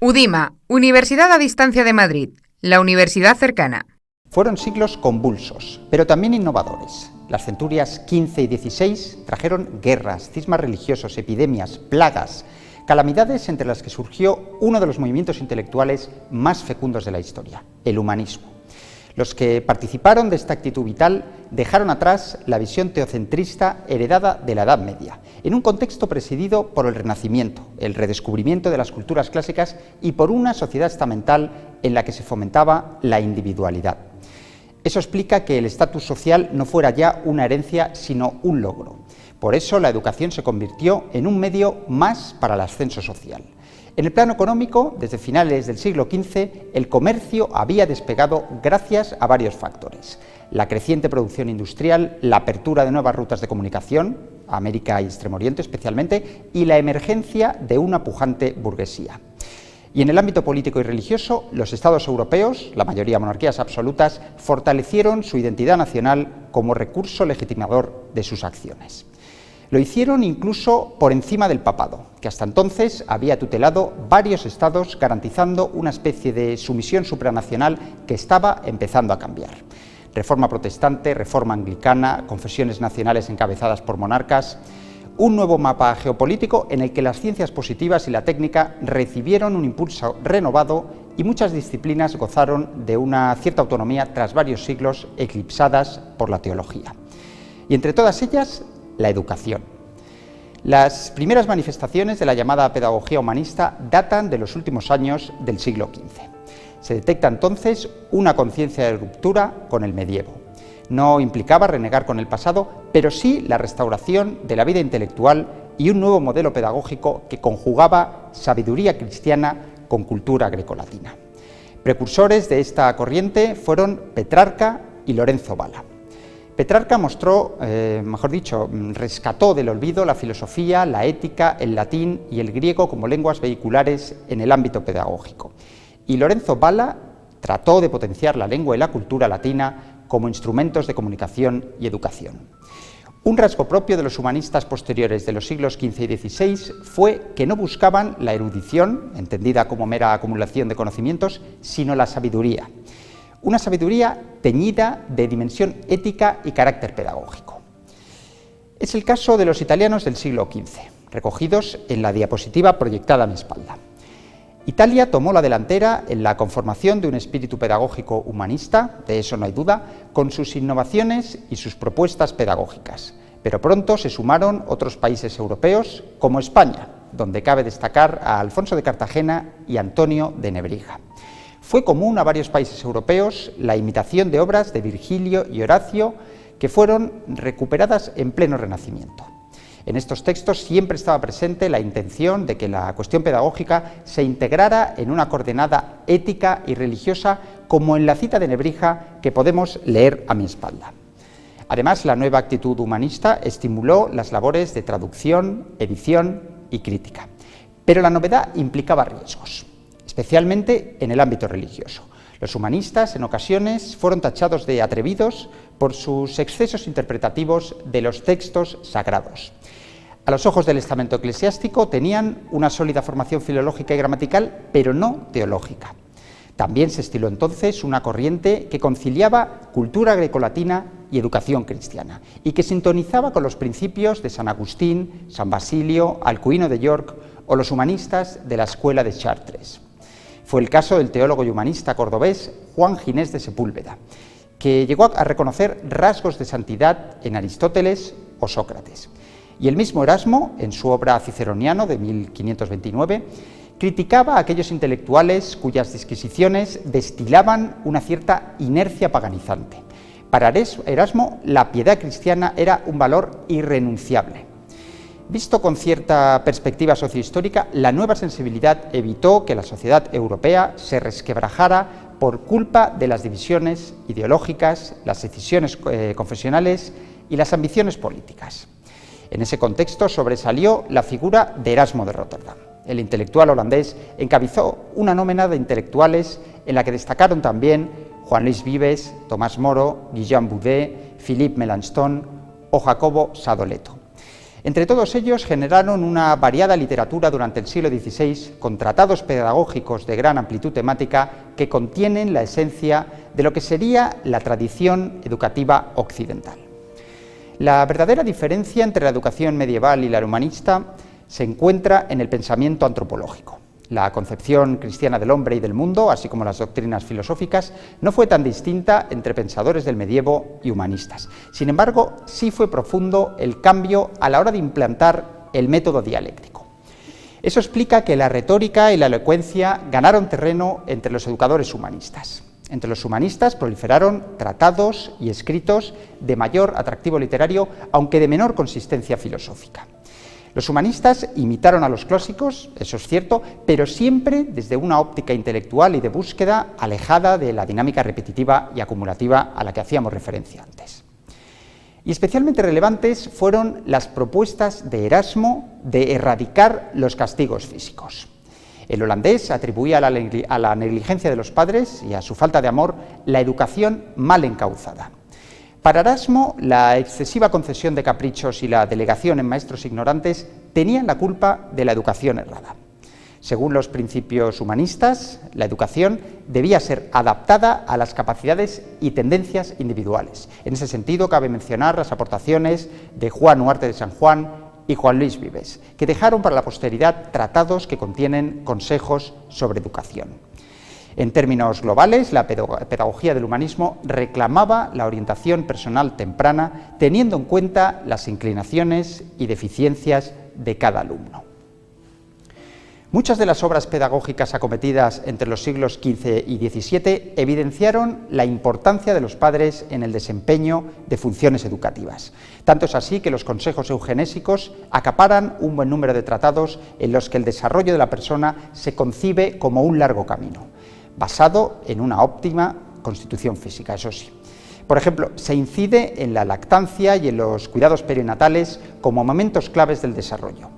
UDIMA, Universidad a Distancia de Madrid, la universidad cercana. Fueron siglos convulsos, pero también innovadores. Las centurias XV y XVI trajeron guerras, cismas religiosos, epidemias, plagas, calamidades entre las que surgió uno de los movimientos intelectuales más fecundos de la historia, el humanismo. Los que participaron de esta actitud vital dejaron atrás la visión teocentrista heredada de la Edad Media, en un contexto presidido por el Renacimiento, el redescubrimiento de las culturas clásicas y por una sociedad estamental en la que se fomentaba la individualidad. Eso explica que el estatus social no fuera ya una herencia, sino un logro. Por eso la educación se convirtió en un medio más para el ascenso social. En el plano económico, desde finales del siglo XV, el comercio había despegado gracias a varios factores: la creciente producción industrial, la apertura de nuevas rutas de comunicación, América y Extremo Oriente especialmente, y la emergencia de una pujante burguesía. Y en el ámbito político y religioso, los estados europeos, la mayoría monarquías absolutas, fortalecieron su identidad nacional como recurso legitimador de sus acciones. Lo hicieron incluso por encima del papado, que hasta entonces había tutelado varios estados, garantizando una especie de sumisión supranacional que estaba empezando a cambiar. Reforma protestante, reforma anglicana, confesiones nacionales encabezadas por monarcas, un nuevo mapa geopolítico en el que las ciencias positivas y la técnica recibieron un impulso renovado y muchas disciplinas gozaron de una cierta autonomía tras varios siglos eclipsadas por la teología. Y entre todas ellas, la educación. Las primeras manifestaciones de la llamada pedagogía humanista datan de los últimos años del siglo XV. Se detecta entonces una conciencia de ruptura con el medievo. No implicaba renegar con el pasado, pero sí la restauración de la vida intelectual y un nuevo modelo pedagógico que conjugaba sabiduría cristiana con cultura grecolatina. Precursores de esta corriente fueron Petrarca y Lorenzo Valla. Petrarca rescató del olvido la filosofía, la ética, el latín y el griego como lenguas vehiculares en el ámbito pedagógico. Y Lorenzo Valla trató de potenciar la lengua y la cultura latina como instrumentos de comunicación y educación. Un rasgo propio de los humanistas posteriores de los siglos XV y XVI fue que no buscaban la erudición, entendida como mera acumulación de conocimientos, sino la sabiduría. Una sabiduría teñida de dimensión ética y carácter pedagógico. Es el caso de los italianos del siglo XV, recogidos en la diapositiva proyectada a mi espalda. Italia tomó la delantera en la conformación de un espíritu pedagógico humanista, de eso no hay duda, con sus innovaciones y sus propuestas pedagógicas. Pero pronto se sumaron otros países europeos, como España, donde cabe destacar a Alfonso de Cartagena y Antonio de Nebrija. Fue común a varios países europeos la imitación de obras de Virgilio y Horacio que fueron recuperadas en pleno Renacimiento. En estos textos siempre estaba presente la intención de que la cuestión pedagógica se integrara en una coordenada ética y religiosa, como en la cita de Nebrija que podemos leer a mi espalda. Además, la nueva actitud humanista estimuló las labores de traducción, edición y crítica. Pero la novedad implicaba riesgos, especialmente en el ámbito religioso. Los humanistas, en ocasiones, fueron tachados de atrevidos por sus excesos interpretativos de los textos sagrados. A los ojos del estamento eclesiástico tenían una sólida formación filológica y gramatical, pero no teológica. También se estiló entonces una corriente que conciliaba cultura grecolatina y educación cristiana, y que sintonizaba con los principios de San Agustín, San Basilio, Alcuino de York o los humanistas de la escuela de Chartres. Fue el caso del teólogo y humanista cordobés Juan Ginés de Sepúlveda, que llegó a reconocer rasgos de santidad en Aristóteles o Sócrates. Y el mismo Erasmo, en su obra Ciceroniano de 1529, criticaba a aquellos intelectuales cuyas disquisiciones destilaban una cierta inercia paganizante. Para Erasmo, la piedad cristiana era un valor irrenunciable. Visto con cierta perspectiva sociohistórica, la nueva sensibilidad evitó que la sociedad europea se resquebrajara por culpa de las divisiones ideológicas, las decisiones confesionales y las ambiciones políticas. En ese contexto sobresalió la figura de Erasmo de Róterdam. El intelectual holandés encabezó una nómina de intelectuales en la que destacaron también Juan Luis Vives, Tomás Moro, Guillaume Boudet, Philippe Melanchthon o Jacobo Sadoleto. Entre todos ellos generaron una variada literatura durante el siglo XVI con tratados pedagógicos de gran amplitud temática que contienen la esencia de lo que sería la tradición educativa occidental. La verdadera diferencia entre la educación medieval y la humanista se encuentra en el pensamiento antropológico. La concepción cristiana del hombre y del mundo, así como las doctrinas filosóficas, no fue tan distinta entre pensadores del medievo y humanistas. Sin embargo, sí fue profundo el cambio a la hora de implantar el método dialéctico. Eso explica que la retórica y la elocuencia ganaron terreno entre los educadores humanistas. Entre los humanistas proliferaron tratados y escritos de mayor atractivo literario, aunque de menor consistencia filosófica. Los humanistas imitaron a los clásicos, eso es cierto, pero siempre desde una óptica intelectual y de búsqueda alejada de la dinámica repetitiva y acumulativa a la que hacíamos referencia antes. Y especialmente relevantes fueron las propuestas de Erasmo de erradicar los castigos físicos. El holandés atribuía a la negligencia de los padres y a su falta de amor la educación mal encauzada. Para Erasmo, la excesiva concesión de caprichos y la delegación en maestros ignorantes tenían la culpa de la educación errada. Según los principios humanistas, la educación debía ser adaptada a las capacidades y tendencias individuales. En ese sentido, cabe mencionar las aportaciones de Juan Huarte de San Juan y Juan Luis Vives, que dejaron para la posteridad tratados que contienen consejos sobre educación. En términos globales, la pedagogía del humanismo reclamaba la orientación personal temprana, teniendo en cuenta las inclinaciones y deficiencias de cada alumno. Muchas de las obras pedagógicas acometidas entre los siglos XV y XVII evidenciaron la importancia de los padres en el desempeño de funciones educativas. Tanto es así que los consejos eugenésicos acaparan un buen número de tratados en los que el desarrollo de la persona se concibe como un largo camino, basado en una óptima constitución física, eso sí. Por ejemplo, se incide en la lactancia y en los cuidados perinatales como momentos claves del desarrollo.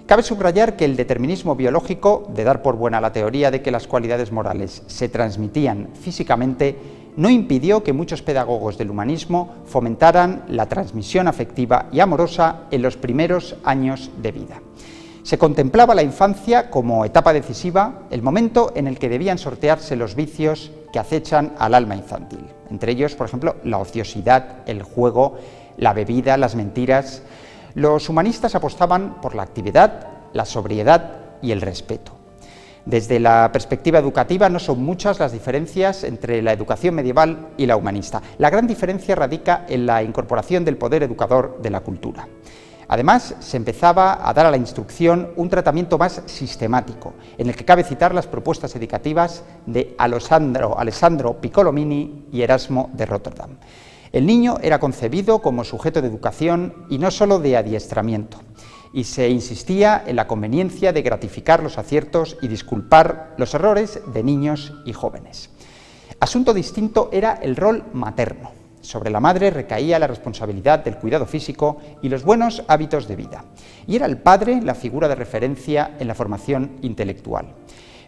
Cabe subrayar que el determinismo biológico, de dar por buena la teoría de que las cualidades morales se transmitían físicamente, no impidió que muchos pedagogos del humanismo fomentaran la transmisión afectiva y amorosa en los primeros años de vida. Se contemplaba la infancia como etapa decisiva, el momento en el que debían sortearse los vicios que acechan al alma infantil. Entre ellos, por ejemplo, la ociosidad, el juego, la bebida, las mentiras. Los humanistas apostaban por la actividad, la sobriedad y el respeto. Desde la perspectiva educativa no son muchas las diferencias entre la educación medieval y la humanista. La gran diferencia radica en la incorporación del poder educador de la cultura. Además, se empezaba a dar a la instrucción un tratamiento más sistemático, en el que cabe citar las propuestas educativas de Alessandro Piccolomini y Erasmo de Rotterdam. El niño era concebido como sujeto de educación y no solo de adiestramiento, y se insistía en la conveniencia de gratificar los aciertos y disculpar los errores de niños y jóvenes. Asunto distinto era el rol materno. Sobre la madre recaía la responsabilidad del cuidado físico y los buenos hábitos de vida, y era el padre la figura de referencia en la formación intelectual.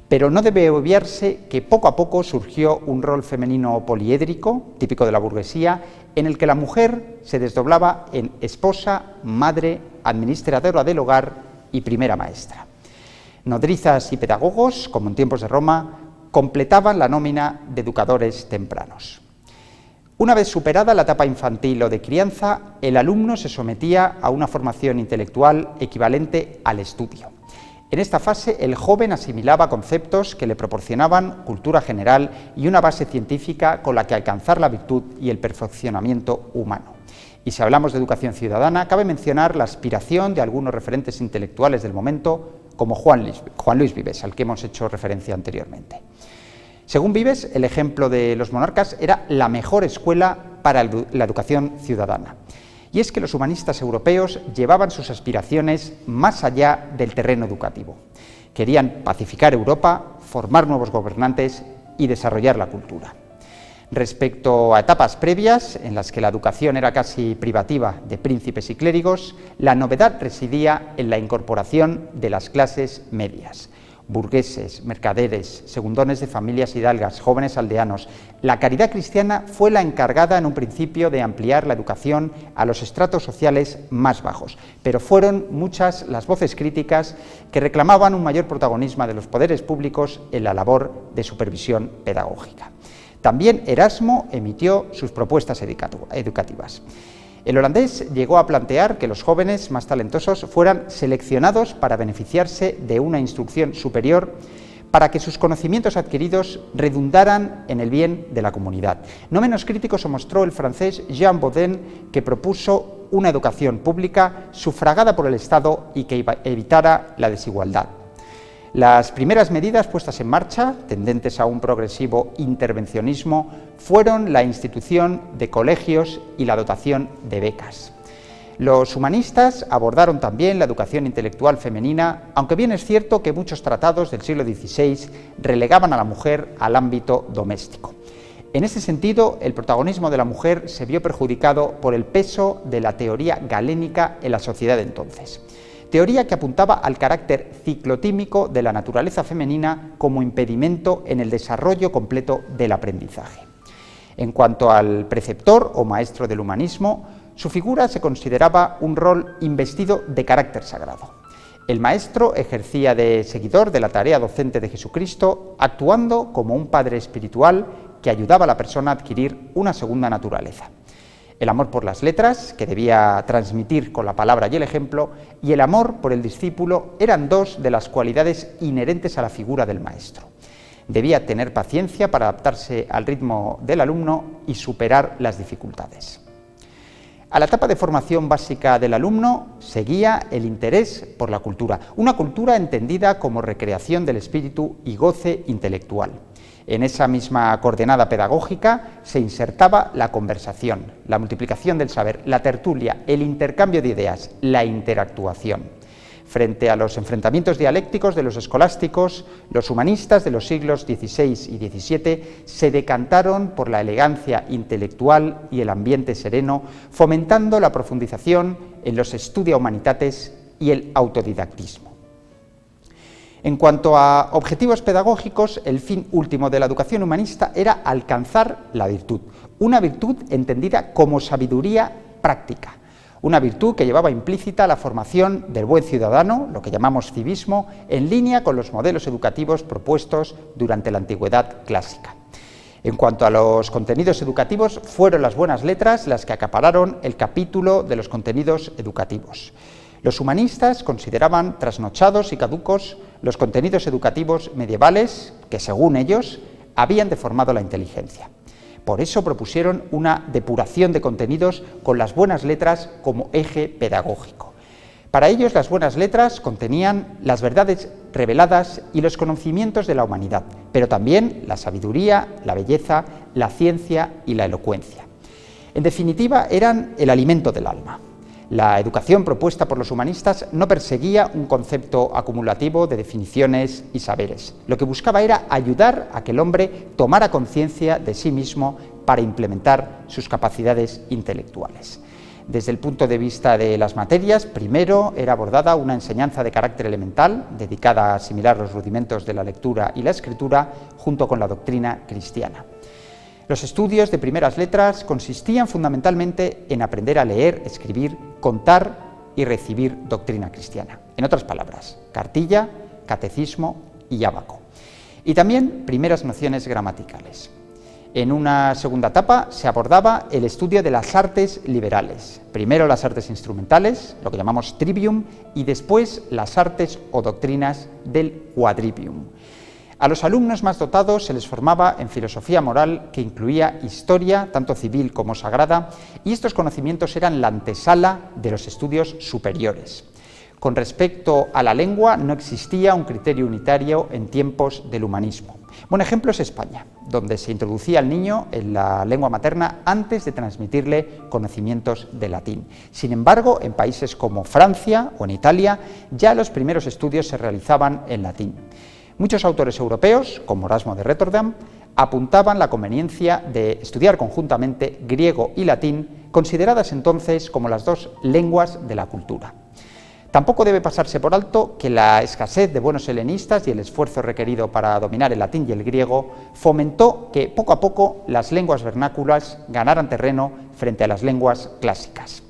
Pero no debe obviarse que poco a poco surgió un rol femenino poliédrico, típico de la burguesía, en el que la mujer se desdoblaba en esposa, madre, administradora del hogar y primera maestra. Nodrizas y pedagogos, como en tiempos de Roma, completaban la nómina de educadores tempranos. Una vez superada la etapa infantil o de crianza, el alumno se sometía a una formación intelectual equivalente al estudio. En esta fase, el joven asimilaba conceptos que le proporcionaban cultura general y una base científica con la que alcanzar la virtud y el perfeccionamiento humano. Y si hablamos de educación ciudadana, cabe mencionar la aspiración de algunos referentes intelectuales del momento, como Juan Luis Vives, al que hemos hecho referencia anteriormente. Según Vives, el ejemplo de los monarcas era la mejor escuela para la educación ciudadana. Y es que los humanistas europeos llevaban sus aspiraciones más allá del terreno educativo. Querían pacificar Europa, formar nuevos gobernantes y desarrollar la cultura. Respecto a etapas previas, en las que la educación era casi privativa de príncipes y clérigos, la novedad residía en la incorporación de las clases medias. burgueses, mercaderes, segundones de familias hidalgas, jóvenes aldeanos. La caridad cristiana fue la encargada en un principio de ampliar la educación a los estratos sociales más bajos, pero fueron muchas las voces críticas que reclamaban un mayor protagonismo de los poderes públicos en la labor de supervisión pedagógica. También Erasmo emitió sus propuestas educativas. El holandés llegó a plantear que los jóvenes más talentosos fueran seleccionados para beneficiarse de una instrucción superior para que sus conocimientos adquiridos redundaran en el bien de la comunidad. No menos crítico se mostró el francés Jean Bodin, que propuso una educación pública sufragada por el Estado y que evitara la desigualdad. Las primeras medidas puestas en marcha, tendentes a un progresivo intervencionismo, fueron la institución de colegios y la dotación de becas. Los humanistas abordaron también la educación intelectual femenina, aunque bien es cierto que muchos tratados del siglo XVI relegaban a la mujer al ámbito doméstico. En ese sentido, el protagonismo de la mujer se vio perjudicado por el peso de la teoría galénica en la sociedad de entonces. Teoría que apuntaba al carácter ciclotímico de la naturaleza femenina como impedimento en el desarrollo completo del aprendizaje. En cuanto al preceptor o maestro del humanismo, su figura se consideraba un rol investido de carácter sagrado. El maestro ejercía de seguidor de la tarea docente de Jesucristo, actuando como un padre espiritual que ayudaba a la persona a adquirir una segunda naturaleza. El amor por las letras, que debía transmitir con la palabra y el ejemplo, y el amor por el discípulo eran dos de las cualidades inherentes a la figura del maestro. Debía tener paciencia para adaptarse al ritmo del alumno y superar las dificultades. A la etapa de formación básica del alumno seguía el interés por la cultura, una cultura entendida como recreación del espíritu y goce intelectual. En esa misma coordenada pedagógica se insertaba la conversación, la multiplicación del saber, la tertulia, el intercambio de ideas, la interactuación. Frente a los enfrentamientos dialécticos de los escolásticos, los humanistas de los siglos XVI y XVII se decantaron por la elegancia intelectual y el ambiente sereno, fomentando la profundización en los studia humanitates y el autodidactismo. En cuanto a objetivos pedagógicos, el fin último de la educación humanista era alcanzar la virtud, una virtud entendida como sabiduría práctica, una virtud que llevaba implícita la formación del buen ciudadano, lo que llamamos civismo, en línea con los modelos educativos propuestos durante la antigüedad clásica. En cuanto a los contenidos educativos, fueron las buenas letras las que acapararon el capítulo de los contenidos educativos. Los humanistas consideraban trasnochados y caducos los contenidos educativos medievales que, según ellos, habían deformado la inteligencia. Por eso propusieron una depuración de contenidos con las buenas letras como eje pedagógico. Para ellos, las buenas letras contenían las verdades reveladas y los conocimientos de la humanidad, pero también la sabiduría, la belleza, la ciencia y la elocuencia. En definitiva, eran el alimento del alma. La educación propuesta por los humanistas no perseguía un concepto acumulativo de definiciones y saberes. Lo que buscaba era ayudar a que el hombre tomara conciencia de sí mismo para implementar sus capacidades intelectuales. Desde el punto de vista de las materias, primero era abordada una enseñanza de carácter elemental, dedicada a asimilar los rudimentos de la lectura y la escritura, junto con la doctrina cristiana. Los estudios de primeras letras consistían fundamentalmente en aprender a leer, escribir, contar y recibir doctrina cristiana. En otras palabras, cartilla, catecismo y ábaco. Y también primeras nociones gramaticales. En una segunda etapa se abordaba el estudio de las artes liberales. Primero las artes instrumentales, lo que llamamos trivium, y después las artes o doctrinas del quadrivium. A los alumnos más dotados se les formaba en filosofía moral, que incluía historia, tanto civil como sagrada, y estos conocimientos eran la antesala de los estudios superiores. Con respecto a la lengua, no existía un criterio unitario en tiempos del humanismo. Buen ejemplo es España, donde se introducía al niño en la lengua materna antes de transmitirle conocimientos de latín. Sin embargo, en países como Francia o en Italia, ya los primeros estudios se realizaban en latín. Muchos autores europeos, como Erasmo de Rotterdam, apuntaban la conveniencia de estudiar conjuntamente griego y latín, consideradas entonces como las dos lenguas de la cultura. Tampoco debe pasarse por alto que la escasez de buenos helenistas y el esfuerzo requerido para dominar el latín y el griego fomentó que poco a poco las lenguas vernáculas ganaran terreno frente a las lenguas clásicas.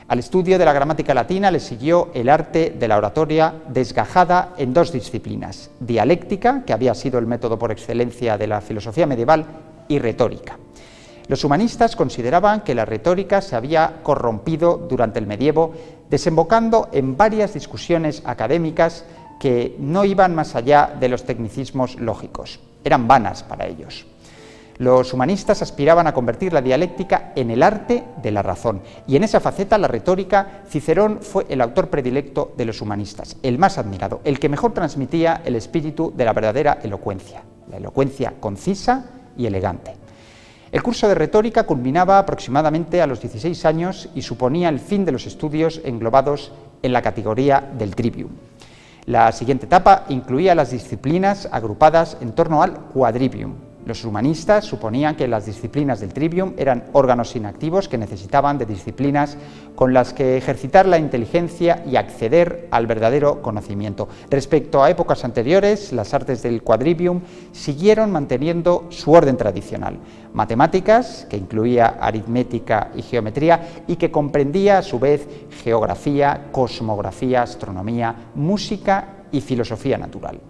Al estudio de la gramática latina le siguió el arte de la oratoria desgajada en dos disciplinas: dialéctica, que había sido el método por excelencia de la filosofía medieval, y retórica. Los humanistas consideraban que la retórica se había corrompido durante el medievo, desembocando en varias discusiones académicas que no iban más allá de los tecnicismos lógicos. Eran vanas para ellos. Los humanistas aspiraban a convertir la dialéctica en el arte de la razón, y en esa faceta, la retórica, Cicerón fue el autor predilecto de los humanistas, el más admirado, el que mejor transmitía el espíritu de la verdadera elocuencia, la elocuencia concisa y elegante. El curso de retórica culminaba aproximadamente a los 16 años y suponía el fin de los estudios englobados en la categoría del trivium. La siguiente etapa incluía las disciplinas agrupadas en torno al quadrivium. Los humanistas suponían que las disciplinas del trivium eran órganos inactivos que necesitaban de disciplinas con las que ejercitar la inteligencia y acceder al verdadero conocimiento. Respecto a épocas anteriores, las artes del quadrivium siguieron manteniendo su orden tradicional: matemáticas, que incluía aritmética y geometría, y que comprendía a su vez geografía, cosmografía, astronomía, música y filosofía natural.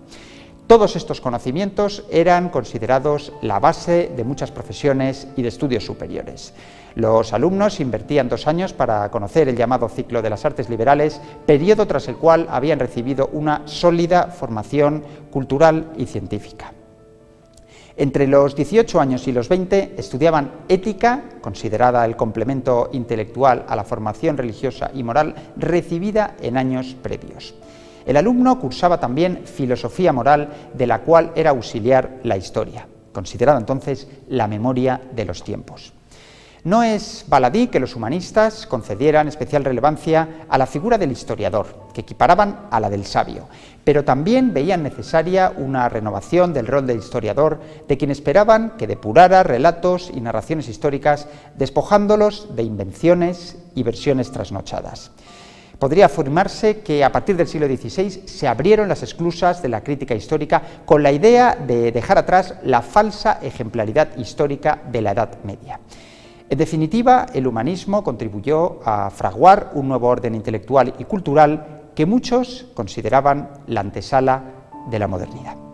Todos estos conocimientos eran considerados la base de muchas profesiones y de estudios superiores. Los alumnos invertían 2 años para conocer el llamado ciclo de las artes liberales, periodo tras el cual habían recibido una sólida formación cultural y científica. Entre los 18 años y los 20 estudiaban ética, considerada el complemento intelectual a la formación religiosa y moral recibida en años previos. El alumno cursaba también filosofía moral, de la cual era auxiliar la historia, considerada entonces la memoria de los tiempos. No es baladí que los humanistas concedieran especial relevancia a la figura del historiador, que equiparaban a la del sabio, pero también veían necesaria una renovación del rol de historiador, de quien esperaban que depurara relatos y narraciones históricas, despojándolos de invenciones y versiones trasnochadas. Podría afirmarse que a partir del siglo XVI se abrieron las esclusas de la crítica histórica con la idea de dejar atrás la falsa ejemplaridad histórica de la Edad Media. En definitiva, el humanismo contribuyó a fraguar un nuevo orden intelectual y cultural que muchos consideraban la antesala de la modernidad.